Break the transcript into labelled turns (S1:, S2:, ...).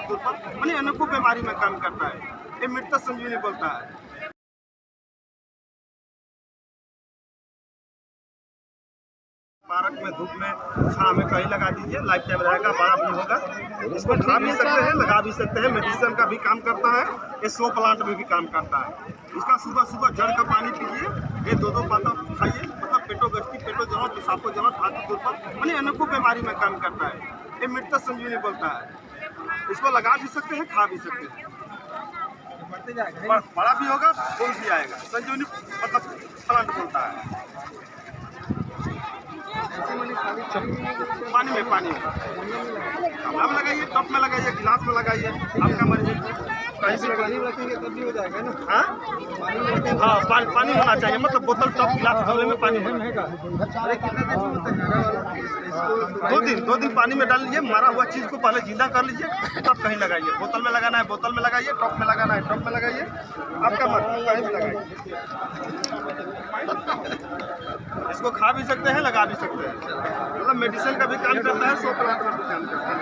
S1: तौर पर यानी अनेकों बीमारी में काम करता है। ये मृत संजीवनी बोलता है। पार्क में, धूप में, छाँव में कहीं लगा दीजिए, लाइफ टाइम रहेगा, बड़ा भी होगा। इसको खा भी सकते हैं, लगा भी सकते हैं, मेडिसिन का भी काम करता है, ये शो प्लांट में भी काम करता है। इसका सुबह सुबह जड़ का पानी पीजिए, ये 2-2 पाता खाइए, मतलब पेटो गश्ती, पेटो जमा, पेशाबो जमा, हाथ के तौर पर यानी अनेकों बीमारी में काम करता है। ये मृत संजीवनी बोलता है। इसको लगा भी सकते हैं, खा भी सकते हैं, बड़ा भी होगा, फूल भी आएगा। संजीवनी मतलब प्लांट बोलता है। पानी में गमला में लगाइए, टब में लगाइए, गिलास में लगाइए, आपका मर्जी। कहीं से पानी रखेंगे तब भी हो जाएगा ना? हाँ, पानी होना चाहिए, मतलब बोतल, टब, गिलास, गमले में पानी होना। 2 दिन पानी में डाल लीजिए। मरा हुआ चीज को पहले जिंदा कर लीजिए, तब कहीं लगाइए। बोतल में लगाना है बोतल में लगाइए, टब में लगाना है टब में लगाइए, आपका मर्जी, कहीं भी लगाइए। इसको खा भी सकते हैं, लगा भी सकते हैं, मतलब मेडिसिन का भी काम करता है, शो प्लांट का भी काम करता है।